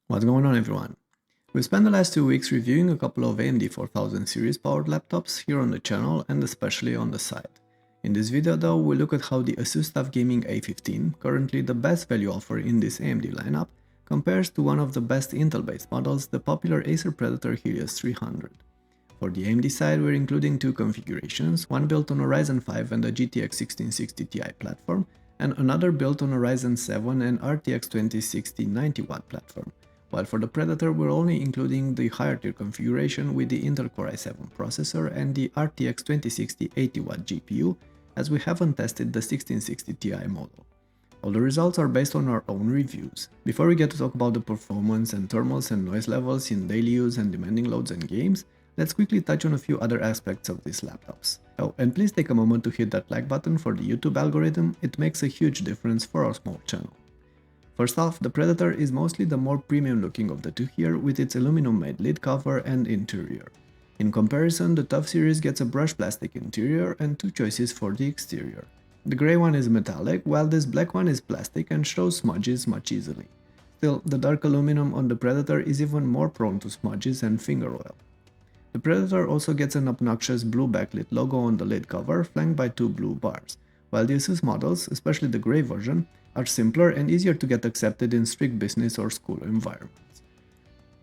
What's going on, everyone? We spent the last 2 weeks reviewing a couple of AMD 4000 series powered laptops here on the channel and especially on the site. In this video though, we look at how the Asus TUF Gaming A15, currently the best value offer in this AMD lineup, compares to one of the best Intel-based models, the popular Acer Predator Helios 300. For the AMD side, we're including two configurations, one built on a Ryzen 5 and a GTX 1660 Ti platform, and another built on a Ryzen 7 and RTX 2060 90W platform. While for the Predator, we're only including the higher tier configuration with the Intel Core i7 processor and the RTX 2060 80W GPU, as we haven't tested the 1660 Ti model. All the results are based on our own reviews. Before we get to talk about the performance and thermals and noise levels in daily use and demanding loads and games, let's quickly touch on a few other aspects of these laptops. Oh, and please take a moment to hit that like button for the YouTube algorithm, it makes a huge difference for our small channel. First off, the Predator is mostly the more premium looking of the two here with its aluminum made lid cover and interior. In comparison, the TUF series gets a brushed plastic interior and two choices for the exterior. The grey one is metallic, while this black one is plastic and shows smudges much easily. Still, the dark aluminum on the Predator is even more prone to smudges and finger oil. The Predator also gets an obnoxious blue backlit logo on the lid cover flanked by two blue bars, while the Asus models, especially the grey version, are simpler and easier to get accepted in strict business or school environments.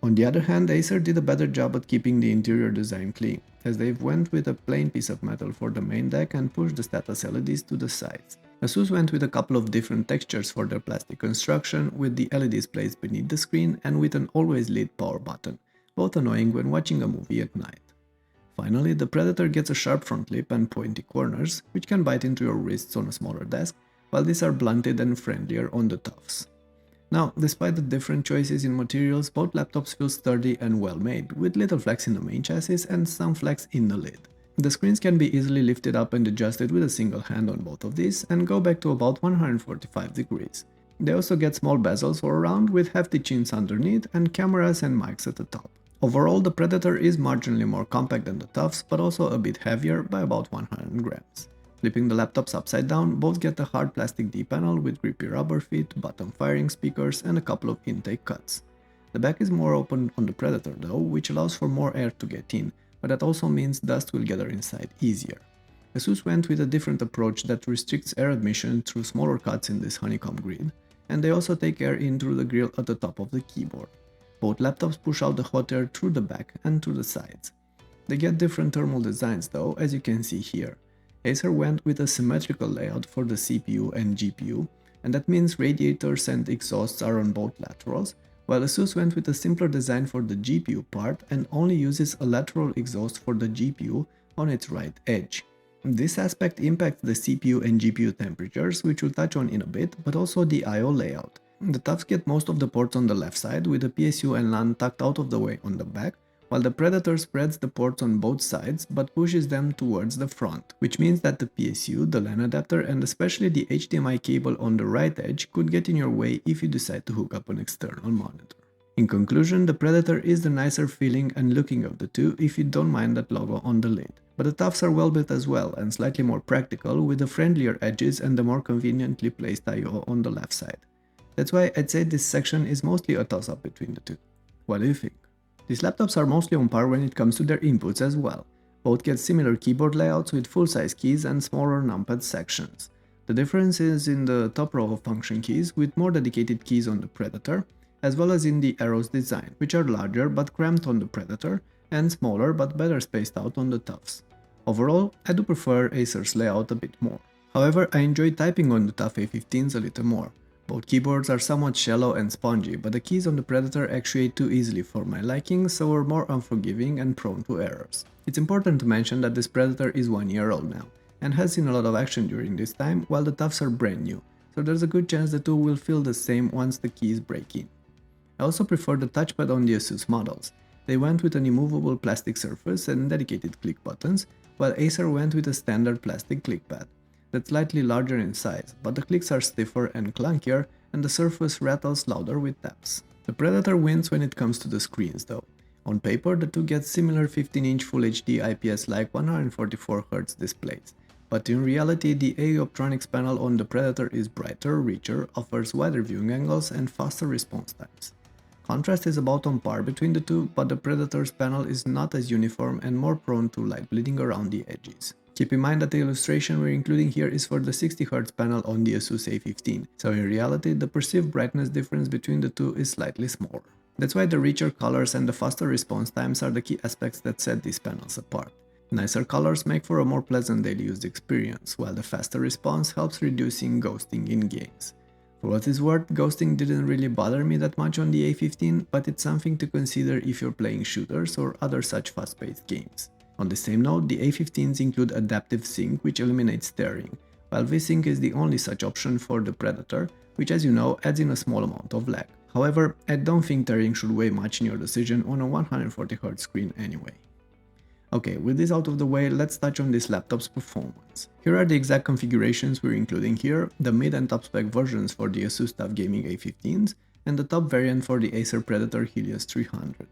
On the other hand, Acer did a better job at keeping the interior design clean, as they went with a plain piece of metal for the main deck and pushed the status LEDs to the sides. Asus went with a couple of different textures for their plastic construction, with the LEDs placed beneath the screen and with an always lit power button, both annoying when watching a movie at night. Finally, the Predator gets a sharp front lip and pointy corners, which can bite into your wrists on a smaller desk, while these are blunted and friendlier on the TUFs. Now, despite the different choices in materials, both laptops feel sturdy and well made, with little flex in the main chassis and some flex in the lid. The screens can be easily lifted up and adjusted with a single hand on both of these and go back to about 145 degrees. They also get small bezels all around with hefty chins underneath and cameras and mics at the top. Overall, the Predator is marginally more compact than the TUFs, but also a bit heavier by about 100 grams. Flipping the laptops upside down, both get a hard plastic D-panel with grippy rubber feet, bottom firing speakers and a couple of intake cuts. The back is more open on the Predator though, which allows for more air to get in, but that also means dust will gather inside easier. Asus went with a different approach that restricts air admission through smaller cuts in this honeycomb grid, and they also take air in through the grill at the top of the keyboard. Both laptops push out the hot air through the back and through the sides. They get different thermal designs though, as you can see here. Acer went with a symmetrical layout for the CPU and GPU, and that means radiators and exhausts are on both laterals, while Asus went with a simpler design for the GPU part and only uses a lateral exhaust for the GPU on its right edge. This aspect impacts the CPU and GPU temperatures, which we'll touch on in a bit, but also the I/O layout. The TUFs get most of the ports on the left side, with the PSU and LAN tucked out of the way on the back, while the Predator spreads the ports on both sides but pushes them towards the front, which means that the PSU, the LAN adapter and especially the HDMI cable on the right edge could get in your way if you decide to hook up an external monitor. In conclusion, the Predator is the nicer feeling and looking of the two if you don't mind that logo on the lid. But the TUFs are well built as well and slightly more practical, with the friendlier edges and the more conveniently placed I/O on the left side. That's why I'd say this section is mostly a toss-up between the two. What do you think? These laptops are mostly on par when it comes to their inputs as well. Both get similar keyboard layouts with full-size keys and smaller numpad sections. The difference is in the top row of function keys, with more dedicated keys on the Predator, as well as in the arrows design, which are larger but cramped on the Predator, and smaller but better spaced out on the TUFs. Overall, I do prefer Acer's layout a bit more. However, I enjoy typing on the TUF A15s a little more. Both keyboards are somewhat shallow and spongy, but the keys on the Predator actuate too easily for my liking, so are more unforgiving and prone to errors. It's important to mention that this Predator is 1 year old now, and has seen a lot of action during this time, while the TUFs are brand new, so there's a good chance the two will feel the same once the keys break in. I also prefer the touchpad on the Asus models. They went with an immovable plastic surface and dedicated click buttons, while Acer went with a standard plastic clickpad. That's slightly larger in size, but the clicks are stiffer and clunkier, and the surface rattles louder with taps. The Predator wins when it comes to the screens though. On paper, the two get similar 15-inch Full HD IPS-like 144Hz displays, but in reality the AU Optronics panel on the Predator is brighter, richer, offers wider viewing angles and faster response times. Contrast is about on par between the two, but the Predator's panel is not as uniform and more prone to light bleeding around the edges. Keep in mind that the illustration we're including here is for the 60Hz panel on the Asus A15, so in reality the perceived brightness difference between the two is slightly smaller. That's why the richer colors and the faster response times are the key aspects that set these panels apart. Nicer colors make for a more pleasant daily use experience, while the faster response helps reducing ghosting in games. For what is worth, ghosting didn't really bother me that much on the A15, but it's something to consider if you're playing shooters or other such fast-paced games. On the same note, the A15s include adaptive sync, which eliminates tearing, while V-Sync is the only such option for the Predator, which, as you know, adds in a small amount of lag. However, I don't think tearing should weigh much in your decision on a 140Hz screen anyway. Okay, with this out of the way, let's touch on this laptop's performance. Here are the exact configurations we're including here, the mid and top spec versions for the Asus TUF Gaming A15s, and the top variant for the Acer Predator Helios 300.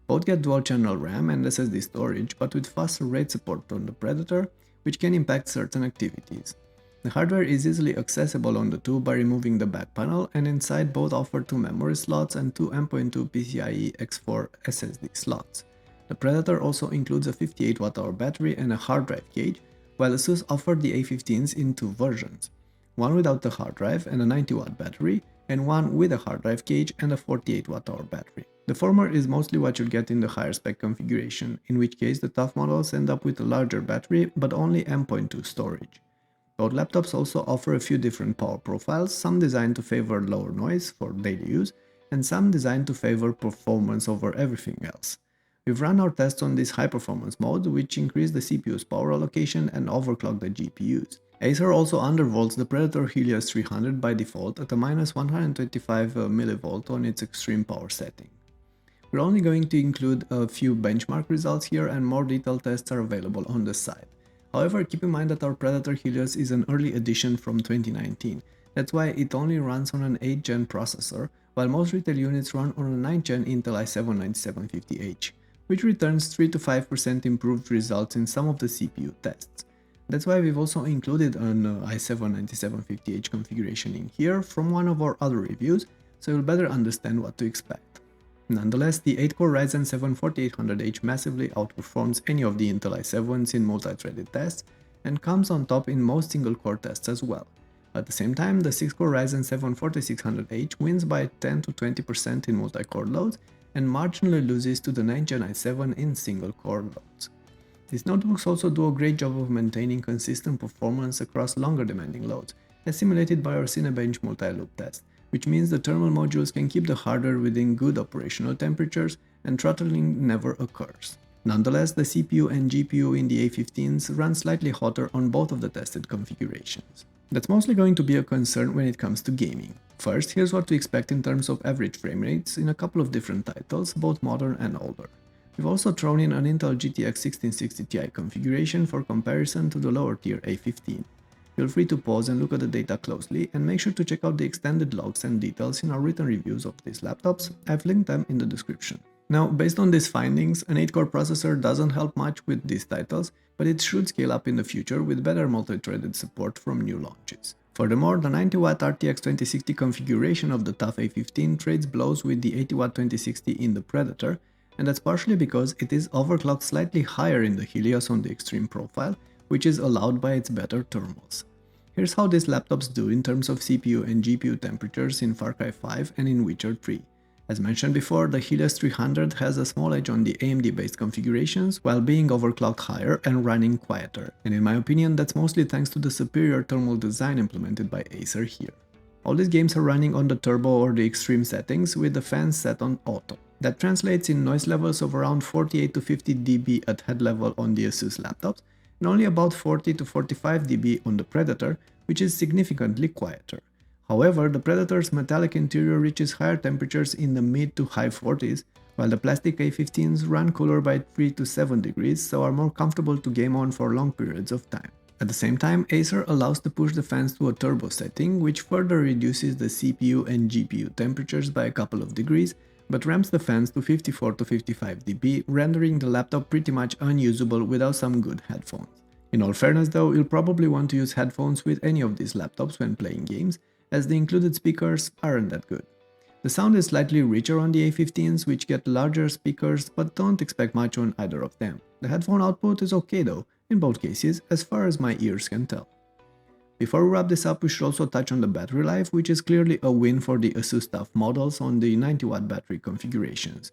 Both get dual channel RAM and SSD storage, but with faster RAID support on the Predator, which can impact certain activities. The hardware is easily accessible on the two by removing the back panel, and inside both offer 2 memory slots and 2 M.2 PCIe X4 SSD slots. The Predator also includes a 58Wh battery and a hard drive cage, while Asus offered the A15s in 2 versions, one without the hard drive and a 90W battery, and one with a hard drive cage and a 48Wh battery. The former is mostly what you'll get in the higher spec configuration, in which case the TUF models end up with a larger battery but only M.2 storage. Both laptops also offer a few different power profiles, some designed to favor lower noise for daily use, and some designed to favor performance over everything else. We've run our tests on this high performance mode, which increase the CPU's power allocation and overclock the GPUs. Acer also undervolts the Predator Helios 300 by default at a -125mV on its extreme power setting. We're only going to include a few benchmark results here, and more detailed tests are available on the site. However, keep in mind that our Predator Helios is an early edition from 2019, that's why it only runs on an 8th gen processor, while most retail units run on a 9th gen Intel i7-9750H, which returns 3 to 5% improved results in some of the CPU tests. That's why we've also included an i7-9750H configuration in here from one of our other reviews, so you'll better understand what to expect. Nonetheless, the 8-core Ryzen 7 4800H massively outperforms any of the Intel i7s in multi-threaded tests and comes on top in most single-core tests as well. At the same time, the 6-core Ryzen 7 4600H wins by 10 to 20% in multi-core loads and marginally loses to the 9th gen i7 in single-core loads. These notebooks also do a great job of maintaining consistent performance across longer demanding loads, as simulated by our Cinebench multi-loop test, which means the thermal modules can keep the hardware within good operational temperatures and throttling never occurs. Nonetheless, the CPU and GPU in the A15s run slightly hotter on both of the tested configurations. That's mostly going to be a concern when it comes to gaming. First, here's what to expect in terms of average frame rates in a couple of different titles, both modern and older. We've also thrown in an Intel GTX 1660 Ti configuration for comparison to the lower tier A15. Feel free to pause and look at the data closely, and make sure to check out the extended logs and details in our written reviews of these laptops. I've linked them in the description. Now, based on these findings, an 8-core processor doesn't help much with these titles, but it should scale up in the future with better multi-threaded support from new launches. Furthermore, the 90W RTX 2060 configuration of the TUF A15 trades blows with the 80W 2060 in the Predator, and that's partially because it is overclocked slightly higher in the Helios on the extreme profile, which is allowed by its better thermals. Here's how these laptops do in terms of CPU and GPU temperatures in Far Cry 5 and in Witcher 3. As mentioned before, the Helios 300 has a small edge on the AMD-based configurations while being overclocked higher and running quieter, and in my opinion that's mostly thanks to the superior thermal design implemented by Acer here. All these games are running on the turbo or the extreme settings with the fans set on auto. That translates in noise levels of around 48 to 50 dB at head level on the Asus laptops, and only about 40 to 45 dB on the Predator, which is significantly quieter. However, the Predator's metallic interior reaches higher temperatures in the mid to high 40s, while the plastic A15s run cooler by 3 to 7 degrees, so are more comfortable to game on for long periods of time. At the same time, Acer allows to push the fans to a turbo setting, which further reduces the CPU and GPU temperatures by a couple of degrees, but ramps the fans to 54 to 55 dB, rendering the laptop pretty much unusable without some good headphones. In all fairness though, you'll probably want to use headphones with any of these laptops when playing games, as the included speakers aren't that good. The sound is slightly richer on the A15s, which get larger speakers, but don't expect much on either of them. The headphone output is okay though, in both cases, as far as my ears can tell. Before we wrap this up, we should also touch on the battery life, which is clearly a win for the Asus TUF models on the 90W battery configurations.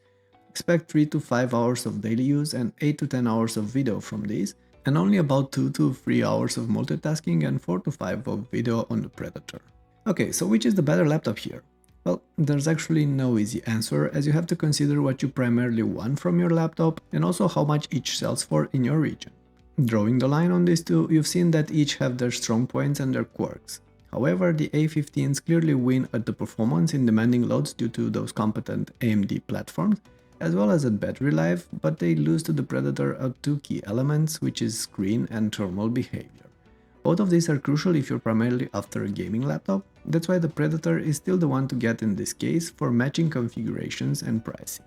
Expect 3 to 5 hours of daily use and 8 to 10 hours of video from these, and only about 2 to 3 hours of multitasking and 4 to 5 of video on the Predator. Okay, so which is the better laptop here? Well, there's actually no easy answer, as you have to consider what you primarily want from your laptop and also how much each sells for in your region. Drawing the line on these two, you've seen that each have their strong points and their quirks. However, the A15s clearly win at the performance in demanding loads due to those competent AMD platforms, as well as at battery life, but they lose to the Predator at two key elements, which is screen and thermal behavior. Both of these are crucial if you're primarily after a gaming laptop, that's why the Predator is still the one to get in this case for matching configurations and pricing.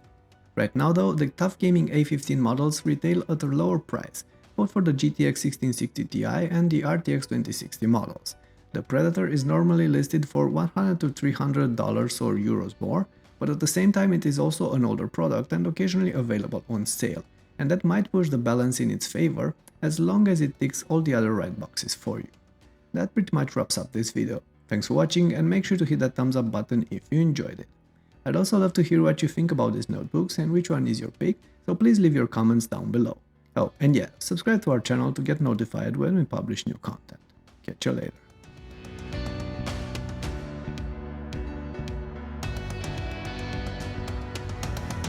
Right now though, the TUF Gaming A15 models retail at a lower price, both for the GTX 1660 Ti and the RTX 2060 models. The Predator is normally listed for $100 to $300 or euros more, but at the same time it is also an older product and occasionally available on sale, and that might push the balance in its favor as long as it ticks all the other right boxes for you. That pretty much wraps up this video. Thanks for watching and make sure to hit that thumbs up button if you enjoyed it. I'd also love to hear what you think about these notebooks and which one is your pick, so please leave your comments down below. Oh, and yeah, subscribe to our channel to get notified when we publish new content. Catch you later.